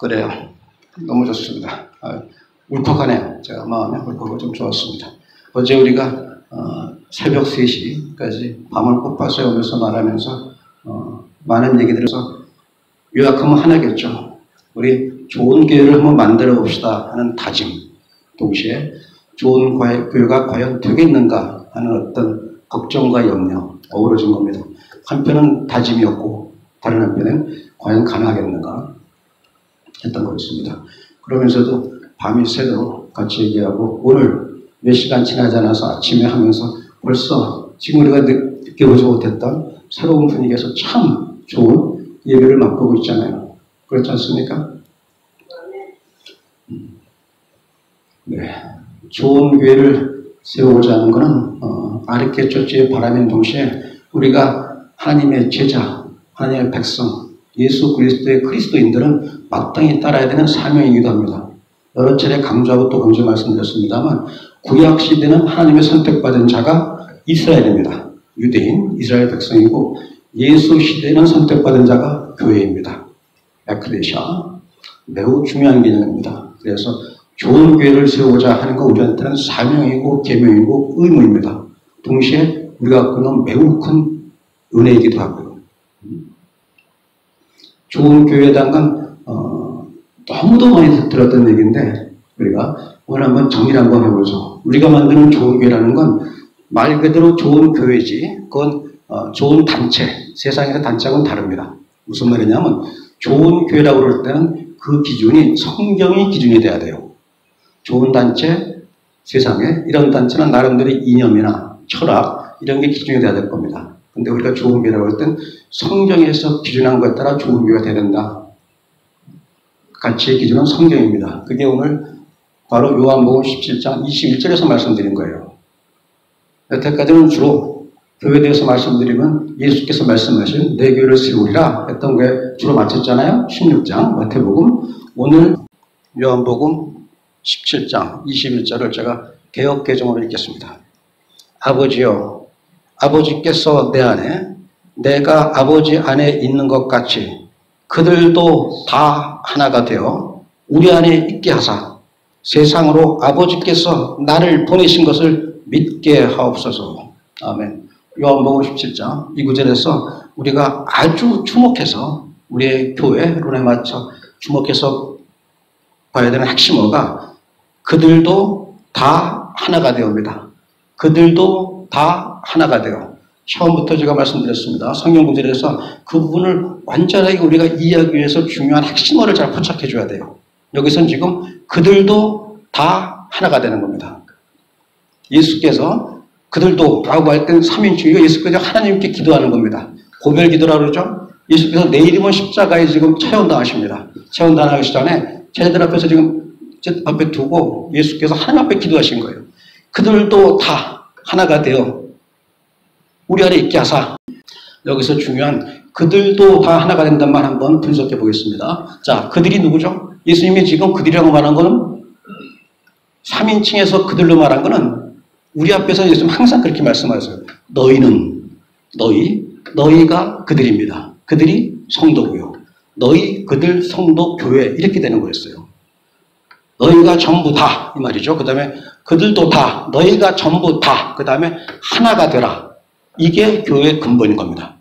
그래요. 너무 좋습니다. 울컥하네요. 제가 마음에 울컥하고 좀 좋았습니다. 어제 우리가 새벽 3시까지 밤을 꼽아서 오면서 말하면서 많은 얘기들을 해서 요약하면 하나겠죠. 우리 좋은 교회를 한번 만들어 봅시다 하는 다짐, 동시에 좋은 교회가 과연 되겠는가 하는 어떤 걱정과 염려 어우러진 겁니다. 한편은 다짐이었고 다른 한편은 과연 가능하겠는가 했던 거였습니다. 그러면서도 밤이 새도록 같이 얘기하고 오늘 몇 시간 지나지 않아서 아침에 하면서 벌써 지금 우리가 느껴보지 못했던 새로운 분위기에서 참 좋은 예배를 맛보고 있잖아요. 그렇지 않습니까? 네. 좋은 교회를 세우고자 하는 것은 아르케 초치의 바람인 동시에 우리가 하나님의 제자, 하나님의 백성, 예수 그리스도의 그리스도인들은 마땅히 따라야 되는 사명이기도 합니다. 여러 차례 강조하고 또 강조 말씀드렸습니다만 구약 시대는 하나님의 선택받은 자가 이스라엘입니다. 유대인, 이스라엘 백성이고 예수 시대는 선택받은 자가 교회입니다. 에클레시아. 매우 중요한 개념입니다. 그래서 좋은 교회를 세우고자 하는 것 우리한테는 사명이고 계명이고 의무입니다. 동시에 우리가 갖고 있는 매우 큰 은혜이기도 하고요. 좋은 교회에 대한 건 너무도 많이 들었던 얘기인데 우리가 오늘 한번 정리를 한번 해보죠. 우리가 만드는 좋은 교회라는 건 말 그대로 좋은 교회지 그건 좋은 단체, 세상에서 단체하고는 다릅니다. 무슨 말이냐면 좋은 교회라고 그럴 때는 그 기준이 성경의 기준이 돼야 돼요. 좋은 단체, 세상에 이런 단체는 나름대로 이념이나 철학 이런 게 기준이 돼야 될 겁니다. 근데 우리가 좋은 교회라고 할 땐 성경에서 기준한 것에 따라 좋은 교회가 돼야 된다. 가치의 기준은 성경입니다. 그게 오늘 바로 요한복음 17장 21절에서 말씀드린 거예요. 여태까지는 주로 교회에 대해서 말씀드리면 예수께서 말씀하신 내 교회를 세우리라 했던 거에 주로 맞췄잖아요. 16장 마태복음. 오늘 요한복음 17장 21절을 제가 개역개정으로 읽겠습니다. 아버지여, 아버지께서 내 안에 내가 아버지 안에 있는 것 같이 그들도 다 하나가 되어 우리 안에 있게 하사 세상으로 아버지께서 나를 보내신 것을 믿게 하옵소서. 아멘. 요한복음 17장 이 구절에서 우리가 아주 주목해서 우리의 교회 론에 맞춰 주목해서 봐야 되는 핵심어가 그들도 다 하나가 되옵니다. 그들도 다 하나가 되어 처음부터 제가 말씀드렸습니다. 성경 구절에서 그 부분을 완전하게 우리가 이해하기 위해서 중요한 핵심어를 잘 포착해 줘야 돼요. 여기서는 지금 그들도 다 하나가 되는 겁니다. 예수께서 그들도 라고 할 때는 3인칭이고 예수께서 하나님께 기도하는 겁니다. 고별 기도라고 그러죠. 예수께서 내 이름은 십자가에 지금 체온당하십니다. 체온당하시기 전에 제자들 앞에서 지금 앞에 두고 예수께서 하나님 앞에 기도하신 거예요. 그들도 다 하나가 되어 우리 안에 있게 하사. 여기서 중요한 그들도 다 하나가 된다는 말 한번 분석해 보겠습니다. 자, 그들이 누구죠? 예수님이 지금 그들이라고 말한 거는 3인칭에서 그들로 말한 거는 우리 앞에서 예수님 항상 그렇게 말씀하세요. 너희는 너희가 그들입니다. 그들이 성도고요. 너희, 그들, 성도, 교회 이렇게 되는 거였어요. 너희가 전부 다 이 말이죠. 그 다음에 그들도 다, 너희가 전부 다, 그 다음에 하나가 되라. 이게 교회의 근본인 겁니다.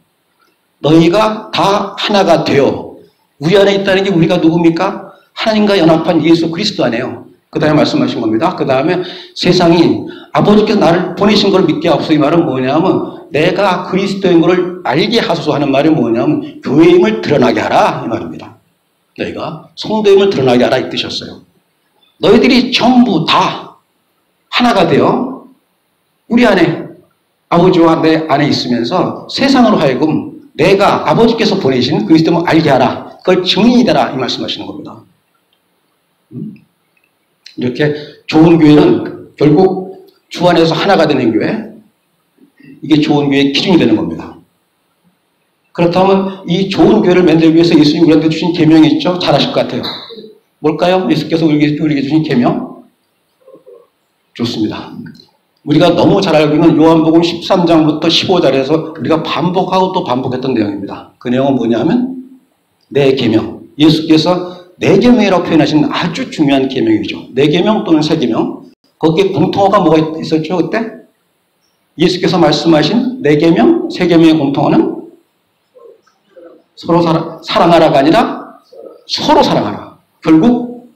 너희가 다 하나가 되어 우리 안에 있다는 게 우리가 누굽니까? 하나님과 연합한 예수 그리스도 안에요. 그 다음에 말씀하신 겁니다. 그 다음에 세상이 아버지께서 나를 보내신 걸 믿게 하옵소서. 이 말은 뭐냐면 내가 그리스도인 것을 알게 하소서 하는 말이 뭐냐면 교회임을 드러나게 하라 이 말입니다. 너희가 성도임을 드러나게 하라 이 뜻이었어요. 너희들이 전부 다 하나가 되어 우리 안에 아버지와 내 안에 있으면서 세상으로 하여금 내가 아버지께서 보내신 그리스도임을 알게 하라. 그걸 증인이 되라 이 말씀하시는 겁니다. 이렇게 좋은 교회는 결국 주 안에서 하나가 되는 교회, 이게 좋은 교회의 기준이 되는 겁니다. 그렇다면 이 좋은 교회를 만들기 위해서 예수님이 우리한테 주신 계명이 있죠? 잘 아실 것 같아요. 뭘까요? 예수께서 우리에게 주신 계명? 좋습니다. 우리가 너무 잘 알고 있는 요한복음 13장부터 15절에서 우리가 반복하고 또 반복했던 내용입니다. 그 내용은 뭐냐면 내 계명. 예수께서 네 계명이라고 표현하신 아주 중요한 계명이죠. 네 계명 또는 세 계명. 거기에 공통어가 뭐가 있었죠 그때? 예수께서 말씀하신 네 계명, 세 계명의 공통어는 서로 사랑하라가 아니라 서로 사랑하라. 결국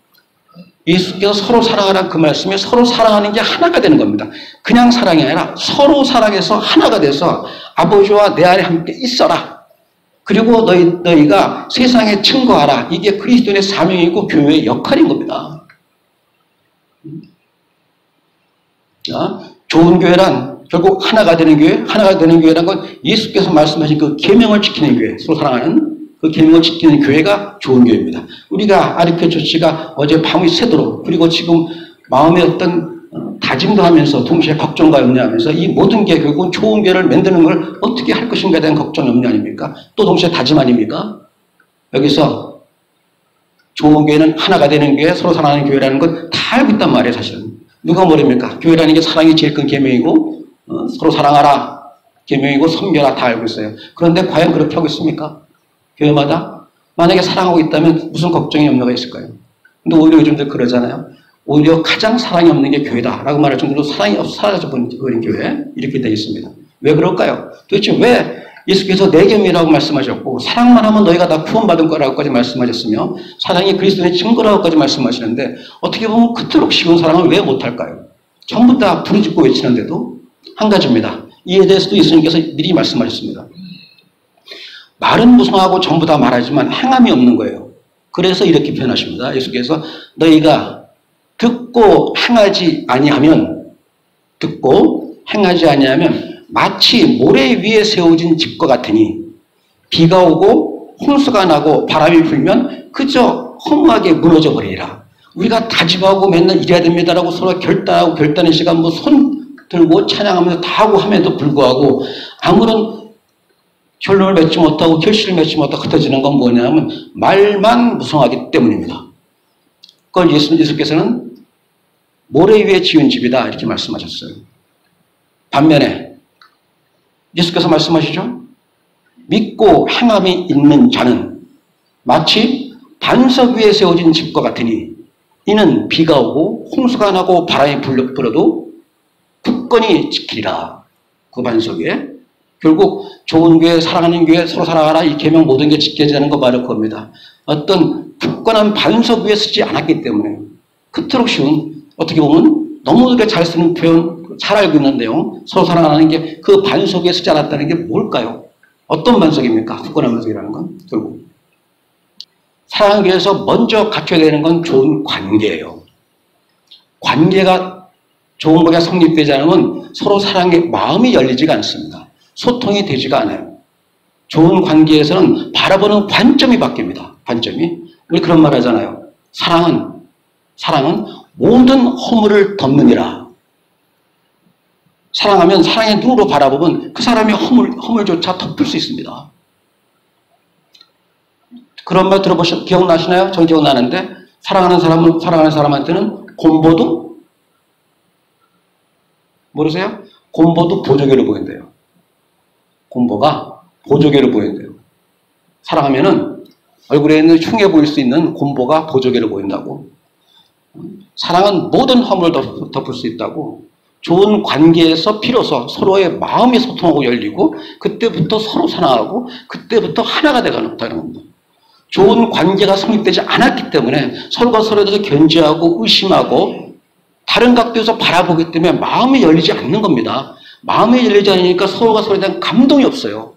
예수께서 서로 사랑하라는 그 말씀에 서로 사랑하는 게 하나가 되는 겁니다. 그냥 사랑이 아니라 서로 사랑해서 하나가 돼서 아버지와 내 안에 함께 있어라. 그리고 너희가 세상에 증거하라. 이게 그리스도인의 사명이고 교회의 역할인 겁니다. 자, 좋은 교회란 결국 하나가 되는 교회, 하나가 되는 교회란 건 예수께서 말씀하신 그 계명을 지키는 교회, 서로 사랑하는 그 계명을 지키는 교회가 좋은 교회입니다. 우리가 아르케 조치가 어제 밤이 새도록 그리고 지금 마음의 어떤 다짐도 하면서 동시에 걱정과 염려하면서 이 모든 게 결국은 좋은 교회를 만드는 걸 어떻게 할 것인가에 대한 걱정, 염려 아닙니까? 또 동시에 다짐 아닙니까? 여기서 좋은 교회는 하나가 되는 교회, 서로 사랑하는 교회라는 건 다 알고 있단 말이에요, 사실은. 누가 모릅니까? 교회라는 게 사랑이 제일 큰 계명이고 서로 사랑하라 계명이고 섬겨라 다 알고 있어요. 그런데 과연 그렇게 하고 있습니까? 교회마다? 만약에 사랑하고 있다면 무슨 걱정이 염려가 있을까요? 근데 오히려 요즘들 그러잖아요. 오히려 가장 사랑이 없는 게 교회다라고 말할 정도로 사랑이 사라져버린 교회 이렇게 되어 있습니다. 왜 그럴까요? 도대체 왜 예수께서 내 계명이라고 말씀하셨고 사랑만 하면 너희가 다 구원받은 거라고까지 말씀하셨으며 사랑이 그리스도의 증거라고까지 말씀하시는데 어떻게 보면 그토록 쉬운 사랑을 왜 못할까요? 전부 다 부르짖고 외치는데도 한 가지입니다. 이에 대해서도 예수님께서 미리 말씀하셨습니다. 말은 무성하고 전부 다 말하지만 행함이 없는 거예요. 그래서 이렇게 표현하십니다. 예수께서 너희가 듣고 행하지 아니하면 마치 모래 위에 세워진 집과 같으니 비가 오고 홍수가 나고 바람이 불면 그저 허무하게 무너져 버리리라. 우리가 다짐하고 맨날 이래야 됩니다라고 서로 결단의 시간 손 들고 찬양하면서 다 하고 함에도 불구하고 아무런 결론을 맺지 못하고 결실을 맺지 못하고 흩어지는 건 뭐냐면 말만 무성하기 때문입니다. 그걸 예수께서는 모래 위에 지은 집이다 이렇게 말씀하셨어요. 반면에 예수께서 말씀하시죠. 믿고 행함이 있는 자는 마치 반석 위에 세워진 집과 같으니 이는 비가 오고 홍수가 나고 바람이 불어도 굳건히 지키리라. 그 반석 위에 결국 좋은 교회, 사랑하는 교회, 서로 사랑하라 이 계명 모든 게 지켜지는 거 말할 겁니다. 어떤 굳건한 반석 위에 쓰지 않았기 때문에 그토록 쉬운 어떻게 보면 너무 잘 쓰는 표현, 잘 알고 있는 내용, 서로 사랑하는 게 그 반석 위에 쓰지 않았다는 게 뭘까요? 어떤 반석입니까? 굳건한 반석이라는 건 결국 사랑하기 위해서 먼저 갖춰야 되는 건 좋은 관계예요. 관계가 좋은 관계가 성립되지 않으면 서로 사랑의 마음이 열리지가 않습니다. 소통이 되지가 않아요. 좋은 관계에서는 바라보는 관점이 바뀝니다. 관점이. 우리 그런 말 하잖아요. 사랑은 모든 허물을 덮느니라. 사랑하면 사랑의 눈으로 바라보면 그 사람의 허물조차 덮을 수 있습니다. 그런 말 기억나시나요? 전 기억나는데 사랑하는 사람한테는 곰보도 모르세요? 곰보도 보조개로 보인대요. 곰보가 보조개로 보인대요. 사랑하면은 얼굴에 있는 흉해 보일 수 있는 곰보가 보조개로 보인다고. 사랑은 모든 허물을 덮을 수 있다고. 좋은 관계에서 비로소 서로의 마음이 소통하고 열리고 그때부터 서로 사랑하고 그때부터 하나가 되가는 겁니다. 좋은 관계가 성립되지 않았기 때문에 서로가 서로에 대해서 견제하고 의심하고 다른 각도에서 바라보기 때문에 마음이 열리지 않는 겁니다. 마음이 열리지 않으니까 서로가 서로에 대한 감동이 없어요.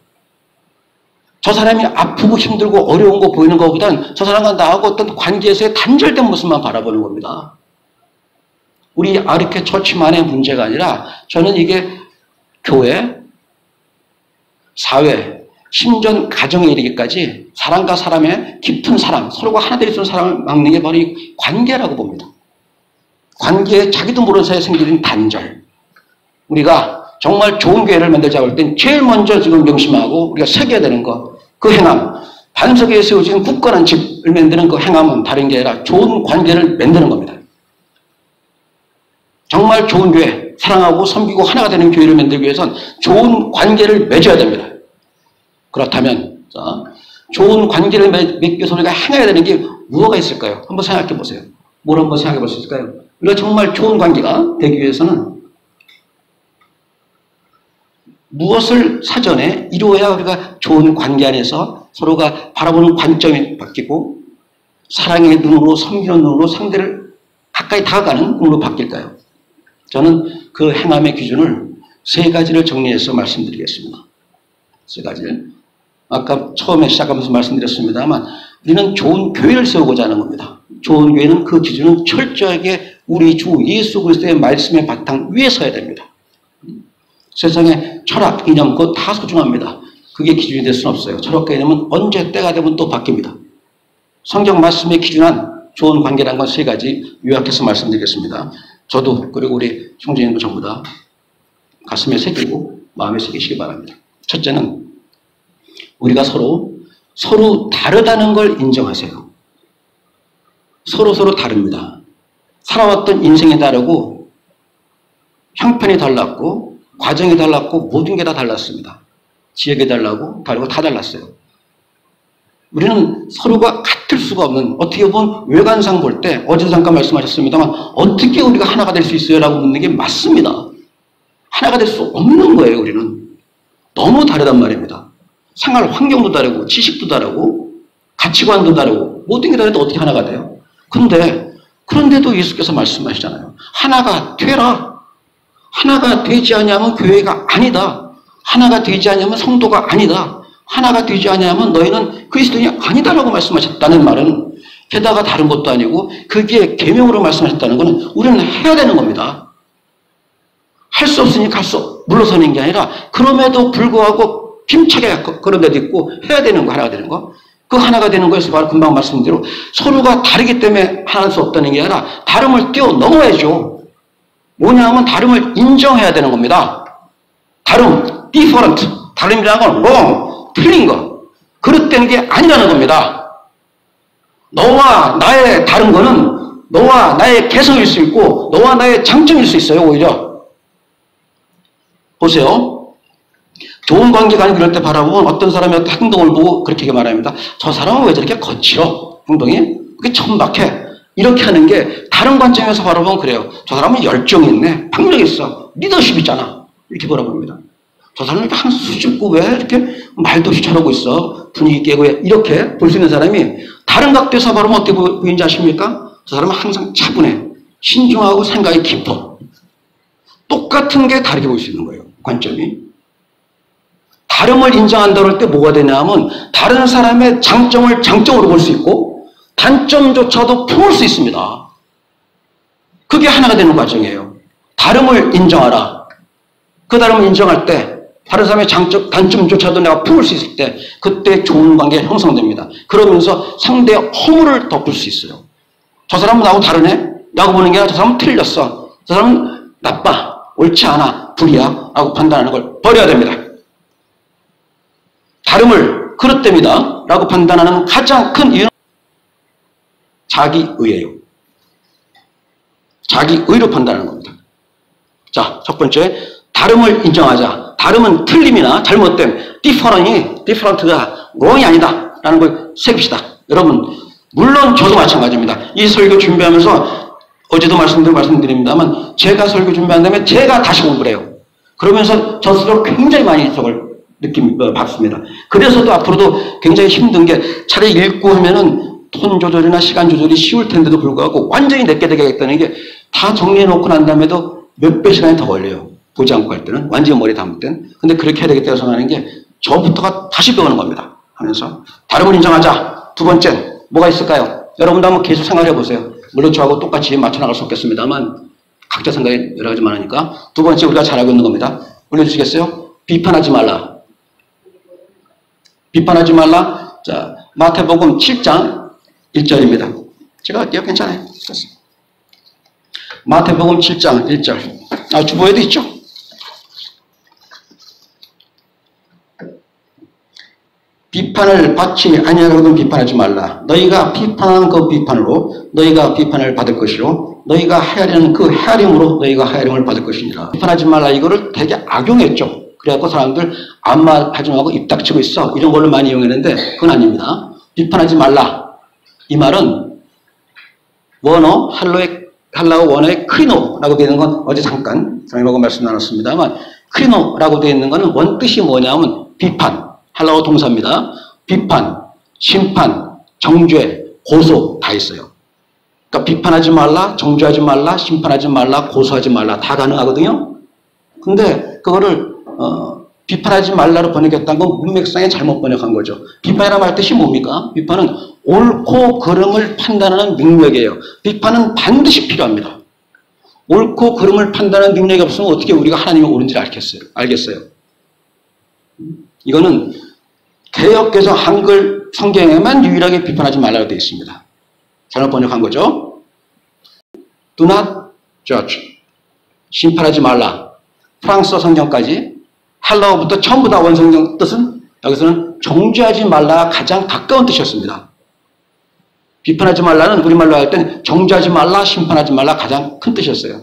저 사람이 아프고 힘들고 어려운 거 보이는 것보단 저 사람과 나하고 어떤 관계에서의 단절된 모습만 바라보는 겁니다. 우리 아르케 처치만의 문제가 아니라 저는 이게 교회, 사회, 심지어 가정에 이르기까지 사람과 사람의 깊은 사랑, 서로가 하나 되어 있는 사랑을 막는 게 바로 이 관계라고 봅니다. 관계에 자기도 모르는 사이에 생기는 단절. 우리가 정말 좋은 교회를 만들자고 할 땐 제일 먼저 지금 명심하고 우리가 새겨야 되는 거, 그 행함, 반석에 세워진 굳건한 집을 만드는 그 행함은 다른 게 아니라 좋은 관계를 만드는 겁니다. 정말 좋은 교회, 사랑하고 섬기고 하나가 되는 교회를 만들기 위해서는 좋은 관계를 맺어야 됩니다. 그렇다면 좋은 관계를 맺기 위해서 우리가 행해야 되는 게 무엇가 있을까요? 한번 생각해 보세요. 뭘 한번 생각해 볼 수 있을까요? 우리가 정말 좋은 관계가 되기 위해서는 무엇을 사전에 이루어야 우리가 좋은 관계 안에서 서로가 바라보는 관점이 바뀌고 사랑의 눈으로, 섬기는 눈으로 상대를 가까이 다가가는 눈으로 바뀔까요? 저는 그 행함의 기준을 세 가지를 정리해서 말씀드리겠습니다. 세 가지를. 아까 처음에 시작하면서 말씀드렸습니다만 우리는 좋은 교회를 세우고자 하는 겁니다. 좋은 교회는 그 기준은 철저하게 우리 주 예수 그리스도의 말씀의 바탕 위에 서야 됩니다. 세상에 철학, 이념 그거 다 소중합니다. 그게 기준이 될 수는 없어요. 철학과 이념은 언제 때가 되면 또 바뀝니다. 성경 말씀에 기준한 좋은 관계라는 건 세 가지 요약해서 말씀드리겠습니다. 저도 그리고 우리 형제님도 전부 다 가슴에 새기고 마음에 새기시기 바랍니다. 첫째는 우리가 서로 다르다는 걸 인정하세요. 서로 다릅니다. 살아왔던 인생이 다르고 형편이 달랐고 과정이 달랐고 모든 게 다 달랐습니다. 지역이 다르고 다 달랐어요. 우리는 서로가 같을 수가 없는, 어떻게 보면 외관상 볼 때 어제도 잠깐 말씀하셨습니다만 어떻게 우리가 하나가 될 수 있어요? 라고 묻는 게 맞습니다. 하나가 될 수 없는 거예요. 우리는 너무 다르단 말입니다. 생활 환경도 다르고 지식도 다르고 가치관도 다르고 모든 게 다른데 어떻게 하나가 돼요? 그런데도 예수께서 말씀하시잖아요. 하나가 되라. 하나가 되지 않으면 교회가 아니다. 하나가 되지 않으면 성도가 아니다. 하나가 되지 않으면 너희는 그리스도인이 아니다라고 말씀하셨다는 말은 게다가 다른 것도 아니고 그게 계명으로 말씀하셨다는 것은 우리는 해야 되는 겁니다. 할 수 없으니 물러서는 게 아니라 그럼에도 불구하고 힘차게 그런 데도 있고 해야 되는 거, 하나가 되는 거. 그 하나가 되는 것에서 바로 금방 말씀드린 대로 서로가 다르기 때문에 하나일 수 없다는 게 아니라 다름을 뛰어넘어야죠. 뭐냐 하면 다름을 인정해야 되는 겁니다. 다름, different. 다름이라는 건 wrong, 틀린 거. 그릇된 게 아니라는 겁니다. 너와 나의 다른 거는 너와 나의 개성일 수 있고 너와 나의 장점일 수 있어요. 오히려. 보세요. 좋은 관계가 아닌 그럴 때 바라보면 어떤 사람의 어떤 행동을 보고 그렇게 말합니다. 저 사람은 왜 저렇게 거칠어? 행동이? 그게 천박해. 이렇게 하는 게 다른 관점에서 바라보면 그래요. 저 사람은 열정이 있네. 박력 있어. 리더십 있잖아. 이렇게 바라봅니다. 저 사람은 항상 수줍고 왜 이렇게 말도 없이 저러고 있어. 분위기 깨고 이렇게 볼 수 있는 사람이 다른 각도에서 바라보면 어떻게 보이는지 아십니까? 저 사람은 항상 차분해. 신중하고 생각이 깊어. 똑같은 게 다르게 볼 수 있는 거예요. 관점이. 다름을 인정한다고 할 때 뭐가 되냐면 다른 사람의 장점을 장점으로 볼 수 있고 단점조차도 품을 수 있습니다. 그게 하나가 되는 과정이에요. 다름을 인정하라. 그 다름을 인정할 때 다른 사람의 단점조차도 내가 품을 수 있을 때 그때 좋은 관계가 형성됩니다. 그러면서 상대의 허물을 덮을 수 있어요. 저 사람은 나하고 다르네? 라고 보는 게 아니라 저 사람은 틀렸어. 저 사람은 나빠. 옳지 않아. 불이야. 라고 판단하는 걸 버려야 됩니다. 다름을 그릇됩니다. 라고 판단하는 가장 큰 이유는 자기의예요. 자기의로 판단하는 겁니다. 자, 첫 번째, 다름을 인정하자. 다름은 틀림이나 잘못됨, different가 wrong이 아니다. 라는 걸 새깁시다. 여러분, 물론 저도 마찬가지입니다. 이 설교 준비하면서 어제도 말씀드립니다만 제가 설교 준비한 다음에 제가 다시 공부를 해요. 그러면서 저 스스로 굉장히 많이 저걸 받습니다. 그래서도 앞으로도 굉장히 힘든 게 차라리 읽고 하면은 톤 조절이나 시간 조절이 쉬울 텐데도 불구하고 완전히 내게 되게 하겠다는 게 다 정리해놓고 난 다음에도 몇배 시간이 더 걸려요. 보지 않고 할 때는. 완전히 머리 담을 땐. 근데 그렇게 해야 되겠다고 생각하는 게 저부터가 다시 배우는 겁니다. 하면서 다름을 인정하자. 두 번째 뭐가 있을까요? 여러분도 한번 계속 생각해 보세요. 물론 저하고 똑같이 맞춰나갈 수 없겠습니다만 각자 생각이 여러 가지 많으니까. 두 번째 우리가 잘하고 있는 겁니다. 올려주시겠어요? 비판하지 말라. 비판하지 말라. 자, 마태복음 7장 1절입니다. 제가 할게요. 괜찮아요. 마태복음 7장 1절. 주보에도 있죠. 비판을 받지 아니하거든 비판하지 말라. 너희가 비판한 그 비판으로 너희가 비판을 받을 것이요 너희가 헤아리는 그 헤아림으로 너희가 헤아림을 받을 것이니라. 비판하지 말라 이거를 되게 악용했죠. 그래갖고 사람들 아무 말 하지 말고 입 닥치고 있어. 이런 걸로 많이 이용했는데 그건 아닙니다. 비판하지 말라. 이 말은 원어, 할라어 원어의 크리노라고 되어 있는 건 어제 잠깐 선생님하고 말씀 나눴습니다만 크리노라고 되어 있는 거는 원뜻이 뭐냐면 비판, 할라어 동사입니다. 비판, 심판, 정죄, 고소 다 있어요. 그러니까 비판하지 말라, 정죄하지 말라, 심판하지 말라, 고소하지 말라 다 가능하거든요. 근데 그거를 비판하지 말라로 번역했다는 건 문맥상에 잘못 번역한 거죠. 비판이라는 말 뜻이 뭡니까? 비판은 옳고 그름을 판단하는 능력이에요. 비판은 반드시 필요합니다. 옳고 그름을 판단하는 능력이 없으면 어떻게 우리가 하나님이 옳은지를 알겠어요. 이거는 개역개정 한글 성경에만 유일하게 비판하지 말라고 되어 있습니다. 잘못 번역한 거죠. Do not judge. 심판하지 말라. 프랑스어 성경까지 할라어부터 전부 다 원성경 뜻은 여기서는 정죄하지 말라 가장 가까운 뜻이었습니다. 비판하지 말라는 우리말로 할 때는 정죄하지 말라, 심판하지 말라 가장 큰 뜻이었어요.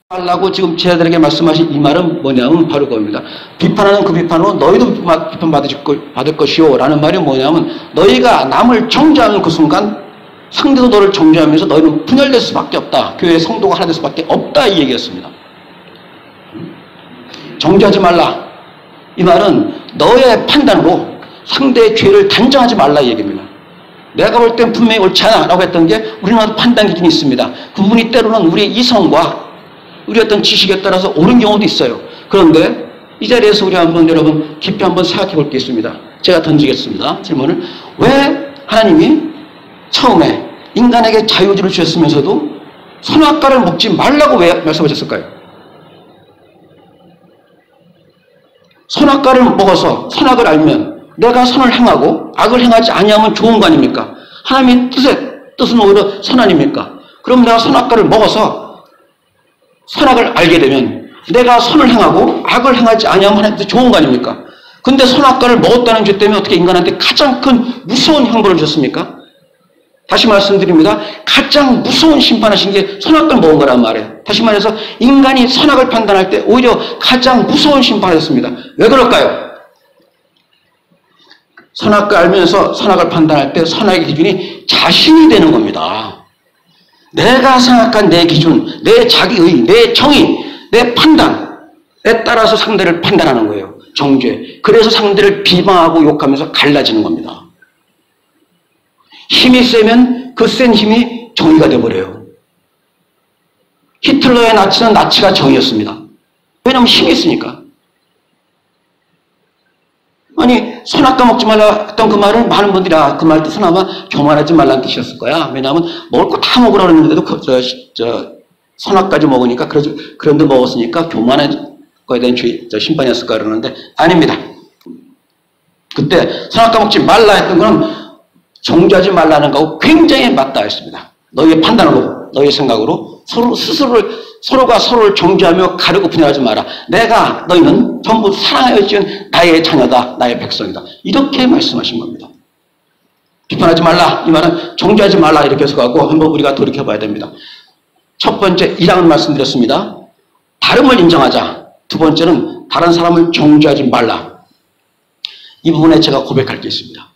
말라고 지금 제자들에게 말씀하신 이 말은 뭐냐면 바로 그겁니다. 비판하는 그 비판으로 너희도 비판받을 것이요 라는 말이 뭐냐면 너희가 남을 정죄하는 그 순간 상대도 너를 정죄하면서 너희는 분열될 수밖에 없다. 교회의 성도가 하나 될 수밖에 없다 이 얘기였습니다. 정죄하지 말라. 이 말은 너의 판단으로 상대의 죄를 단정하지 말라 이 얘기입니다. 내가 볼 땐 분명히 옳지 않아 라고 했던 게 우리나라도 판단 기준이 있습니다. 그분이 때로는 우리의 이성과 우리 어떤 지식에 따라서 옳은 경우도 있어요. 그런데 이 자리에서 우리 한번 여러분 깊이 한번 생각해 볼 게 있습니다. 제가 던지겠습니다. 질문을. 왜 하나님이 처음에 인간에게 자유의지를 주셨으면서도 선악과를 먹지 말라고 왜 말씀하셨을까요? 선악과를 먹어서 선악을 알면 내가 선을 행하고 악을 행하지 아니하면 좋은 거 아닙니까? 하나님의 뜻은 오히려 선 아닙니까? 그럼 내가 선악과를 먹어서 선악을 알게 되면 내가 선을 행하고 악을 행하지 아니하면 하나님한테 좋은 거 아닙니까? 근데 선악과를 먹었다는 죄 때문에 어떻게 인간한테 가장 큰 무서운 형벌을 주셨습니까? 다시 말씀드립니다. 가장 무서운 심판하신 게 선악과를 먹은 거란 말이에요. 다시 말해서 인간이 선악을 판단할 때 오히려 가장 무서운 심판하셨습니다. 왜 그럴까요? 선악을 알면서 선악을 판단할 때 선악의 기준이 자신이 되는 겁니다. 내가 생각한 내 기준, 내 자기의, 내 정의, 내 판단에 따라서 상대를 판단하는 거예요. 정죄. 그래서 상대를 비방하고 욕하면서 갈라지는 겁니다. 힘이 세면 그 센 힘이 정의가 되어버려요. 히틀러의 나치는 나치가 정의였습니다. 왜냐하면 힘이 있으니까. 아니 선악과 먹지 말라 했던 그 말을 많은 분들이 그 말 뜻은 아마 교만하지 말라는 뜻이었을 거야. 왜냐하면 먹을 거 다 먹으라고 했는데도 선악까지 먹으니까 그런데 먹었으니까 교만한 거에 대한 심판이었을까 그러는데 아닙니다. 그때 선악과 먹지 말라 했던 거는 정죄하지 말라는 거하고 굉장히 맞닿아 있습니다. 너희의 판단으로, 너희의 생각으로 서로가 서로를 정죄하며 가르고 분열하지 마라. 너희는 전부 사랑하여 지은 나의 자녀다, 나의 백성이다. 이렇게 말씀하신 겁니다. 비판하지 말라. 이 말은 정죄하지 말라 이렇게 해서 가고 한번 우리가 돌이켜봐야 됩니다. 첫 번째 1항은 말씀드렸습니다. 다름을 인정하자. 두 번째는 다른 사람을 정죄하지 말라. 이 부분에 제가 고백할 게 있습니다.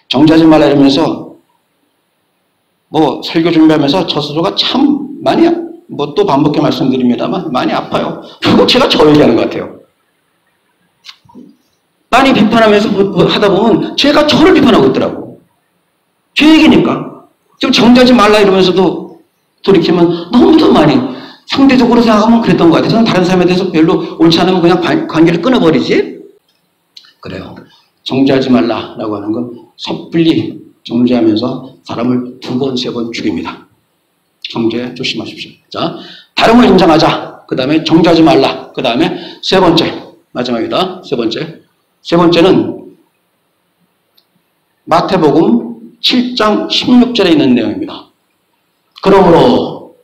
정죄하지 말라 이러면서 설교 준비하면서 저 스스로가 참 많이 또 반복해 말씀드립니다만 많이 아파요. 결국 제가 저 얘기하는 것 같아요. 많이 비판하면서 하다 보면 제가 저를 비판하고 있더라고. 제 얘기니까. 지금 정죄하지 말라 이러면서도 돌이키면 너무도 많이 상대적으로 생각하면 그랬던 것 같아요. 저는 다른 사람에 대해서 별로 옳지 않으면 그냥 관계를 끊어버리지. 그래요. 정죄하지 말라라고 하는 건 섣불리 정죄하면서 사람을 2번, 3번 죽입니다. 정죄 조심하십시오. 자, 다름을 인정하자. 그 다음에 정죄하지 말라. 그 다음에 세 번째, 마지막이다. 세 번째는 마태복음 7장 16절에 있는 내용입니다. 그러므로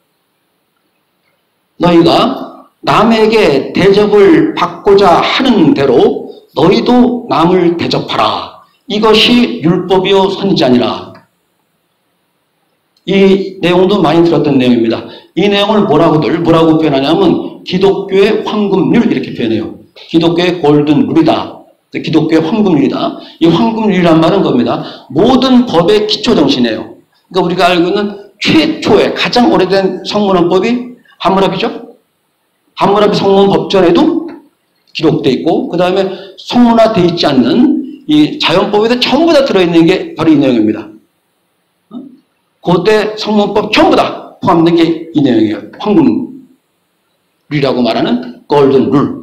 너희가 남에게 대접을 받고자 하는 대로 너희도 남을 대접하라. 이것이 율법이요 선지자니라. 이 내용도 많이 들었던 내용입니다. 이 내용을 뭐라고 표현하냐면 기독교의 황금률 이렇게 표현해요. 기독교의 골든룰이다. 기독교의 황금률이다. 이 황금률이란 말은 겁니다. 모든 법의 기초 정신이에요. 그러니까 우리가 알고 있는 최초의 가장 오래된 성문헌법이 함무라비죠. 함무라비 성문법전에도 기록되어 있고 그 다음에 성문화되어 있지 않는 이 자연법에도 전부 다 들어있는 게 바로 이 내용입니다. 그때 성문법 전부 다 포함된 게 이 내용이에요. 황금률이라고 말하는 골든룰.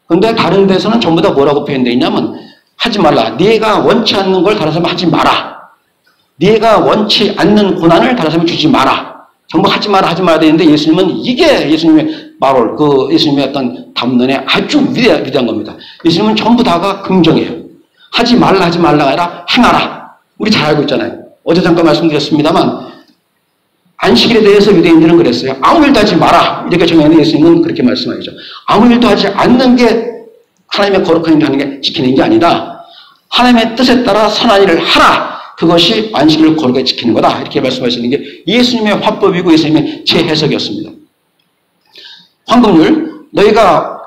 그런데 다른 데서는 전부 다 뭐라고 표현되어 있냐면 하지 말라. 네가 원치 않는 걸 다른 사람이 하지 마라. 네가 원치 않는 고난을 다른 사람이 주지 마라. 전부 하지 마라 되는데 예수님은 이게 예수님의 말을 예수님의 어떤 담론에 아주 위대한 겁니다. 예수님은 전부 다가 긍정이에요. 하지 말라 아니라 행하라. 우리 잘 알고 있잖아요. 어제 잠깐 말씀드렸습니다만 안식일에 대해서 유대인들은 그랬어요. 아무 일도 하지 마라. 이렇게 정했는데 예수님은 그렇게 말씀하시죠. 아무 일도 하지 않는 게 하나님의 거룩한 일을 하는 게 지키는 게 아니다. 하나님의 뜻에 따라 선한 일을 하라. 그것이 안식일을 거룩하게 지키는 거다. 이렇게 말씀하시는 게 예수님의 화법이고 예수님의 재해석이었습니다. 황금률, 너희가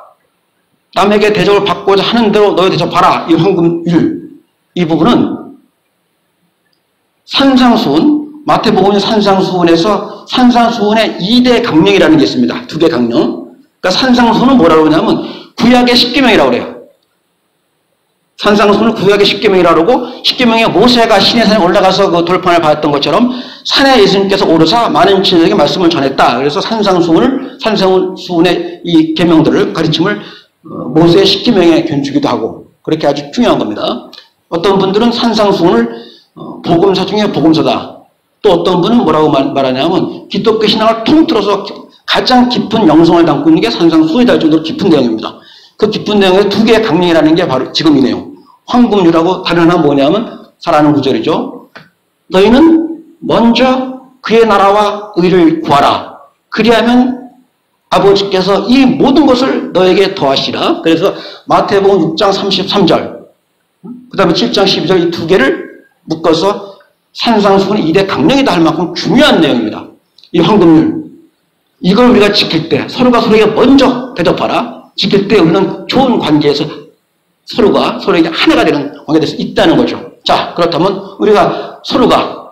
남에게 대접을 받고자 하는 대로 너희 대접하라. 이 황금률, 이 부분은 산상수훈, 마태복음 산상수훈에서 산상수훈의 2대 강령이라는 게 있습니다. 2개 강령. 그러니까 산상수훈은 뭐라고 하냐면 구약의 10계명이라고 그래요. 산상수훈은 구약의 10계명이라고 그러고 10계명에 모세가 시내산에 올라가서 그 돌판을 받았던 것처럼 산에 예수님께서 오르사 많은 친구에게 말씀을 전했다. 그래서 산상수훈의 이 계명들을 가르침을 모세의 10계명에 견주기도 하고 그렇게 아주 중요한 겁니다. 어떤 분들은 산상수훈을 복음서 중에 복음서다. 또 어떤 분은 뭐라고 말하냐면 기독교 신앙을 통틀어서 가장 깊은 영성을 담고 있는 게 산상수훈이다 할 정도로 깊은 내용입니다. 그 깊은 내용의 2개의 강령이라는 게 바로 지금 이 내용. 황금률하고 다른 하나 뭐냐면 사랑하는 구절이죠. 너희는 먼저 그의 나라와 의를 구하라. 그리하면 아버지께서 이 모든 것을 너에게 더하시라. 그래서 마태복음 6장 33절 그 다음에 7장 12절 이 2개를 묶어서 산상수훈의 2대 강령이다 할 만큼 중요한 내용입니다. 이 황금률. 이걸 우리가 지킬 때 서로가 서로에게 먼저 대접하라. 지킬 때 우리는 좋은 관계에서 서로가 서로에게 하나가 되는 관계가 될 수 있다는 거죠. 자, 그렇다면 우리가 서로가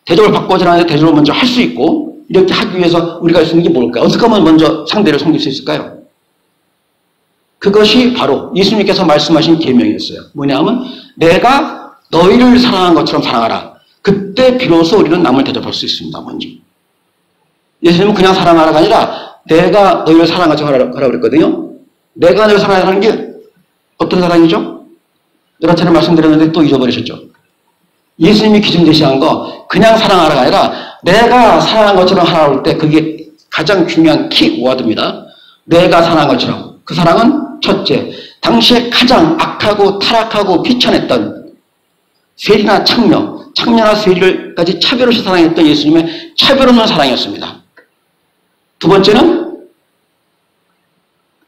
대접을 받고자 하는데 대접을 먼저 할 수 있고 이렇게 하기 위해서 우리가 할 수 있는 게 뭘까요? 어떻게 하면 먼저 상대를 섬길 수 있을까요? 그것이 바로 예수님께서 말씀하신 계명이었어요. 뭐냐면 내가 너희를 사랑한 것처럼 사랑하라. 그때 비로소 우리는 남을 대접할 수 있습니다. 먼저. 예수님은 그냥 사랑하라가 아니라 내가 너희를 사랑한 것처럼 하라고 그랬거든요. 내가 너희를 사랑하라는 게 어떤 사랑이죠? 여러 차례 말씀드렸는데 또 잊어버리셨죠? 예수님이 기준 제시한 거 그냥 사랑하라가 아니라 내가 사랑한 것처럼 하라고 할 때 그게 가장 중요한 키워드입니다. 내가 사랑한 것처럼. 그 사랑은 첫째, 당시에 가장 악하고 타락하고 비천했던 세리나 창녀나 세리를까지 차별 없이 사랑했던 예수님의 차별 없는 사랑이었습니다. 두 번째는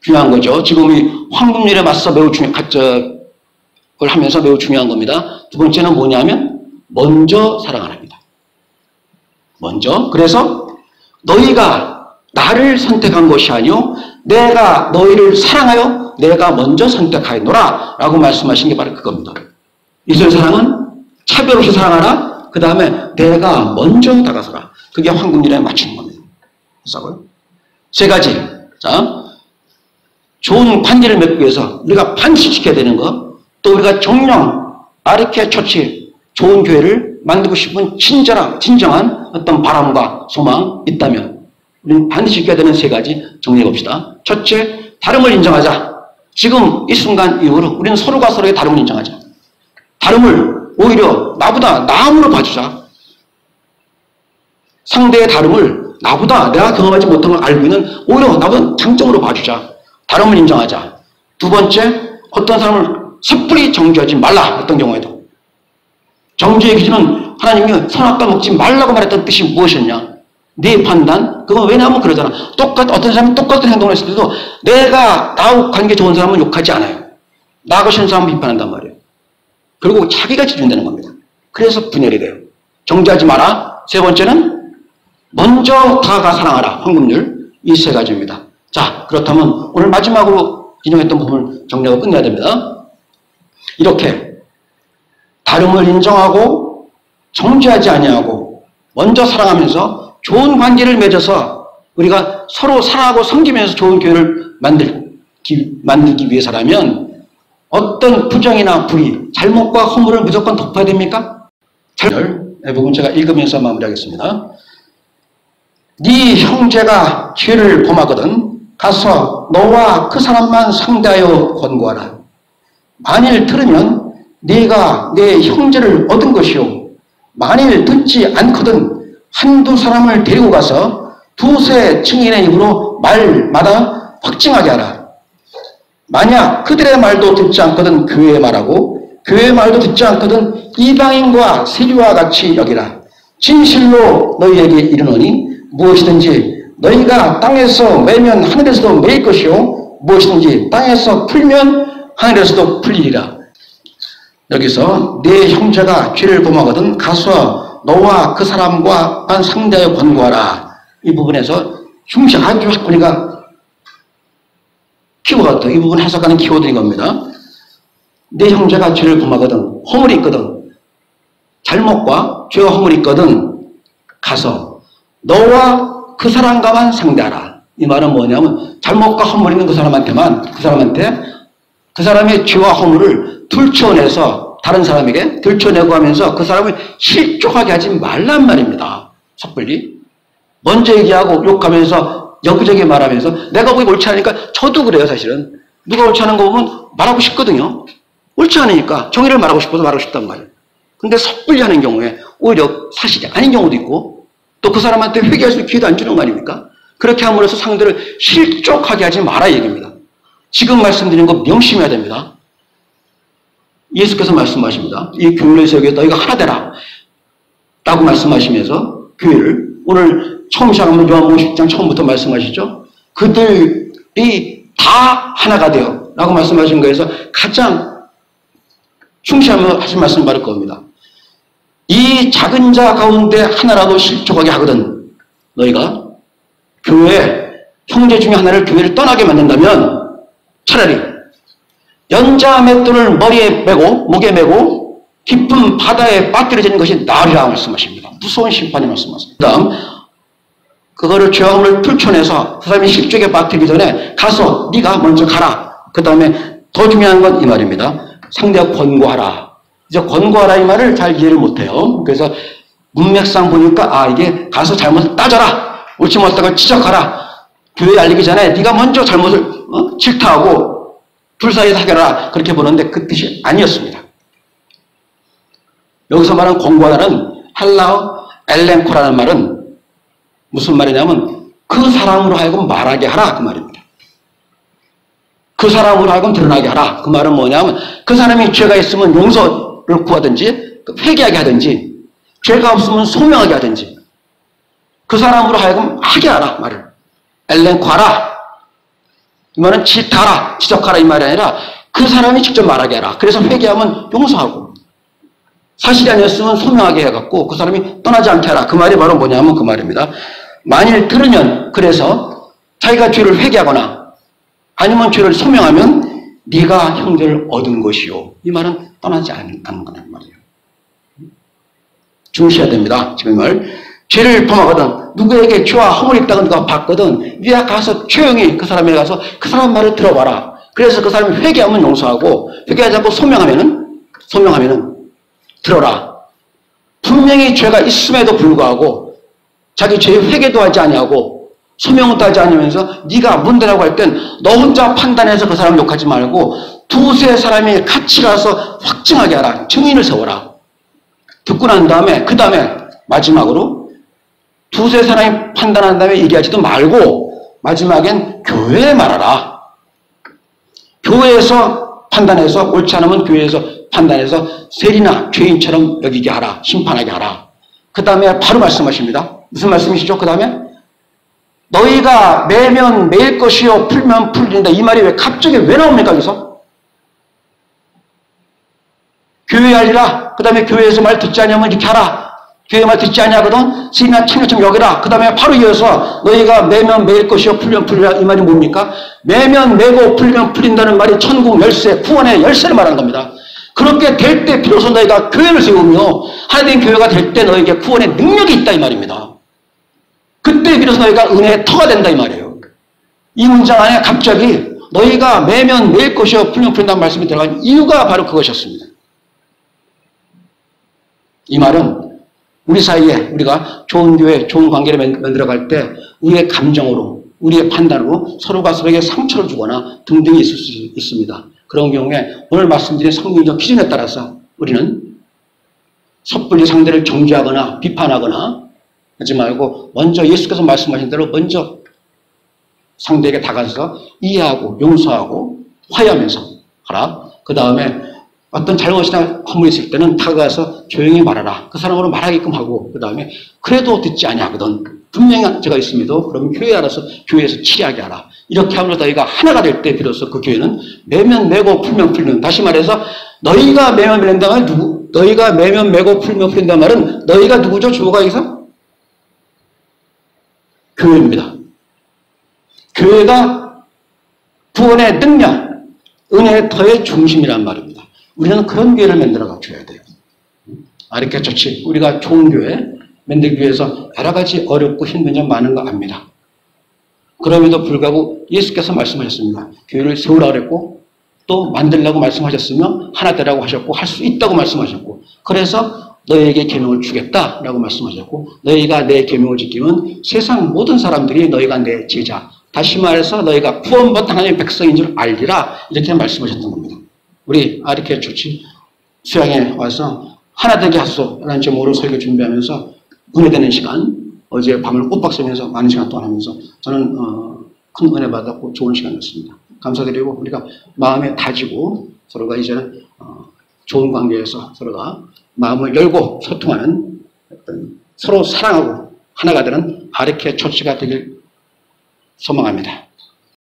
중요한 거죠. 지금 이 황금률에 맞서 매우 걸 하면서 매우 중요한 겁니다. 두 번째는 뭐냐면 먼저 사랑하랍니다. 먼저. 그래서 너희가 나를 선택한 것이 아니요 내가 너희를 사랑하여 내가 먼저 선택하였노라 라고 말씀하신 게 바로 그겁니다. 이스라엘 사랑은 차별 없이 사랑하라. 그 다음에 내가 먼저 다가서라. 그게 황금률에 맞추는 겁니다. 그래서 세 가지. 자, 좋은 관계를 맺기 위해서 우리가 반드시 지켜야 되는 것. 또 우리가 정령 아르케 처치 좋은 교회를 만들고 싶은 진정한 어떤 바람과 소망 있다면 우리는 반드시 지켜야 되는 세 가지 정리해 봅시다. 첫째, 다름을 인정하자. 지금 이 순간 이후로 우리는 서로가 서로의 다름을 인정하자. 다름을 오히려 나보다 나음으로 봐주자. 상대의 다름을 나보다 내가 경험하지 못한 걸 알고 있는 오히려 나보다 장점으로 봐주자. 다름을 인정하자. 두 번째, 어떤 사람을 섣불리 정죄하지 말라 했던 경우에도 정죄의 기준은 하나님이 선악과 먹지 말라고 말했던 뜻이 무엇이었냐? 네 판단? 그건 왜냐하면 그러잖아. 어떤 사람이 똑같은 행동을 했을 때도 내가 나하고 관계 좋은 사람은 욕하지 않아요. 나하고 싫은 사람은 비판한단 말이에요. 그리고 자기가 기준되는 겁니다. 그래서 분열이 돼요. 정죄하지 마라. 세 번째는 먼저 다가가 사랑하라. 황금률. 이 세 가지입니다. 자, 그렇다면 오늘 마지막으로 인용했던 부분을 정리하고 끝내야 됩니다. 이렇게 다름을 인정하고 정죄하지 아니하고 먼저 사랑하면서 좋은 관계를 맺어서 우리가 서로 사랑하고 섬기면서 좋은 교회를 만들기 위해서라면 어떤 부정이나 불의, 잘못과 허물을 무조건 덮어야 됩니까? 이 부분 제가 읽으면서 마무리하겠습니다. 네 형제가 죄를 범하거든 가서 너와 그 사람만 상대하여 권고하라. 만일 들으면 네가 내 형제를 얻은 것이요 만일 듣지 않거든 한두 사람을 데리고 가서 두세 증인의 입으로 말마다 확증하게 하라. 만약 그들의 말도 듣지 않거든 교회의 말하고 교회의 말도 듣지 않거든 이방인과 세리와 같이 여기라. 진실로 너희에게 이르노니 무엇이든지 너희가 땅에서 매면 하늘에서도 매일 것이요 무엇이든지 땅에서 풀면 하늘에서도 풀리리라. 여기서 네 형제가 죄를 범하거든 가서 너와 그 사람과 상대하여 권고하라. 이 부분에서 아주 우리가 키워드, 이 부분 해석하는 키워드인 겁니다. 네 형제가 죄를 범하거든 허물이 있거든 잘못과 죄와 허물이 있거든 가서 너와 그 사람과만 상대하라. 이 말은 뭐냐면 잘못과 허물 있는 그 사람한테 그 사람의 죄와 허물을 들춰내서 다른 사람에게 들춰내고 하면서 그 사람을 실족하게 하지 말란 말입니다. 섣불리 먼저 얘기하고 욕하면서 여기저기 말하면서 내가 보기 옳지 않으니까 저도 그래요. 사실은 누가 옳지 않은 거 보면 말하고 싶거든요. 옳지 않으니까 정의를 말하고 싶어서 말하고 싶단 말이에요. 근데 섣불리 하는 경우에 오히려 사실이 아닌 경우도 있고 또 그 사람한테 회개할 수 있는 기회도 안 주는 거 아닙니까? 그렇게 함으로써 상대를 실족하게 하지 마라 얘기입니다. 지금 말씀드린 거 명심해야 됩니다. 예수께서 말씀하십니다. 이 교회를 세우게 너희가 하나 되라 라고 말씀하시면서 교회를 오늘 처음 시작하면 요한복음 10장 처음부터 말씀하시죠. 그들이 다 하나가 되어 라고 말씀하신 거에서 가장 충실하면 하신 말씀을 받을 겁니다. 이 작은 자 가운데 하나라도 실족하게 하거든 너희가 교회 형제 중에 하나를 교회를 떠나게 만든다면 차라리 연자 맷돌을 머리에 메고 목에 메고 깊은 바다에 빠뜨려지는 것이 나으리라 말씀하십니다. 무서운 심판이 말씀하십니다. 그 다음 그거를 죄와 허물을 풀쳐내서 그 사람이 실족에 빠뜨리기 전에 가서 네가 먼저 가라. 그 다음에 더 중요한 건 이 말입니다. 상대가 권고하라. 이제 권고하라 이 말을 잘 이해를 못해요. 그래서 문맥상 보니까 이게 가서 잘못을 따져라. 옳지 못하고 지적하라. 교회에 알리기 전에 네가 먼저 잘못을 질타하고 둘 사이에서 해결하라. 그렇게 보는데 그 뜻이 아니었습니다. 여기서 말하는 권고하라는 헬라어 엘렌코라는 말은 무슨 말이냐면 그 사람으로 하여금 말하게 하라 그 말입니다. 그 사람으로 하여금 드러나게 하라. 그 말은 뭐냐면 그 사람이 죄가 있으면 용서를 구하든지 회개하게 하든지 죄가 없으면 소명하게 하든지 그 사람으로 하여금 하게 하라 말을. 엘렌코하라. 이 말은 질타하라, 지적하라 이 말이 아니라 그 사람이 직접 말하게 하라. 그래서 회개하면 용서하고 사실이 아니었으면 소명하게 해갖고 그 사람이 떠나지 않게 하라. 그 말이 바로 뭐냐면 그 말입니다. 만일 들으면 그래서 자기가 죄를 회개하거나 아니면 죄를 소명하면 네가 형제를 얻은 것이요. 이 말은 떠나지 않는 거란 말이에요. 중시해야 됩니다. 지금 이 말. 죄를 범하거든 누구에게 죄와 허물이 있다고 누가 봤거든 네가 가서 조용히 그 사람에게 가서 그 사람 말을 들어봐라. 그래서 그 사람이 회개하면 용서하고 회개하지 않고 소명하면은 들어라. 분명히 죄가 있음에도 불구하고 자기 죄의 회개도 하지 아니하고 소명도 하지 않으면서 네가 문제라고 할 땐 너 혼자 판단해서 그 사람 욕하지 말고 두세 사람이 같이 가서 확증하게 하라. 증인을 세워라. 듣고 난 다음에 그 다음에 마지막으로 두세 사람이 판단한 다음에 얘기하지도 말고 마지막엔 교회에 말하라. 교회에서 판단해서 옳지 않으면 교회에서 판단해서 세리나 죄인처럼 여기게 하라. 심판하게 하라. 그 다음에 바로 말씀하십니다. 무슨 말씀이시죠? 그 다음에 너희가 매면 매일 것이요 풀면 풀린다. 이 말이 왜 갑자기 왜 나옵니까? 여기서 교회에 알리라. 그 다음에 교회에서 말 듣지 않으면 이렇게 하라. 교회 말 듣지 아니하거든 스님이나 참여점 여기라. 그 다음에 바로 이어서 너희가 매면 매일 것이요 풀면 풀리라. 이 말이 뭡니까? 매면 매고 풀면 풀린다는 말이 천국 열쇠, 구원의 열쇠를 말하는 겁니다. 그렇게 될 때 비로소 너희가 교회를 세우며 하나님 교회가 될 때 너희에게 구원의 능력이 있다 이 말입니다. 그때 비로소 너희가 은혜의 터가 된다 이 말이에요. 이 문장 안에 갑자기 너희가 매면 매일 것이요 풀면 풀린다는 말씀이 들어간 이유가 바로 그것이었습니다. 이 말은 우리 사이에 우리가 좋은 교회, 좋은 관계를 만들어갈 때 우리의 감정으로, 우리의 판단으로 서로가 서로에게 상처를 주거나 등등이 있을 수 있습니다. 그런 경우에 오늘 말씀드린 성경적 기준에 따라서 우리는 섣불리 상대를 정죄하거나 비판하거나 하지 말고 먼저 예수께서 말씀하신 대로 먼저 상대에게 다가서서 이해하고 용서하고 화해하면서 하라. 그 다음에 어떤 잘못이나 허물이 있을 때는 다가가서 조용히 말하라. 그 사람으로 말하게끔 하고 그 다음에 그래도 듣지 아니하거든. 분명히 죄가 있음에도 그러면 교회에 알아서 교회에서 치리하게 하라. 이렇게 하면서 너희가 하나가 될 때 비로소 그 교회는 매면 매고 풀면 풀는. 다시 말해서 너희가 매면 매는다는 누구? 너희가 매면 매고 풀면 풀린다는 말은 너희가 누구죠? 주어가 여기서? 교회입니다. 교회가 구원의 능력, 은혜의 터의 중심이란 말입니다. 우리는 그런 교회를 만들어 갖춰야 돼요. 이렇게 좋지. 우리가 좋은 교회 만들기 위해서 여러 가지 어렵고 힘든 점 많은 거 압니다. 그럼에도 불구하고 예수께서 말씀하셨습니다. 교회를 세우라고 그랬고 또 만들라고 말씀하셨으며 하나 되라고 하셨고 할 수 있다고 말씀하셨고 그래서 너희에게 계명을 주겠다라고 말씀하셨고 너희가 내 계명을 지키면 세상 모든 사람들이 너희가 내 제자 다시 말해서 너희가 구원받은 하나님의 백성인 줄 알리라 이렇게 말씀하셨던 겁니다. 우리 이렇게 좋지 수양에 와서 하나 되게 하소라는 제목으로 설교 준비하면서 은혜되는 시간 어제 밤을 꼬박 새면서 많은 시간 동안 하면서 저는 큰 은혜 받았고 좋은 시간이었습니다. 감사드리고 우리가 마음에 다지고 서로가 이제는 좋은 관계에서 서로가 마음을 열고 소통하는 어떤 서로 사랑하고 하나가 되는 아르케 초치가 되길 소망합니다.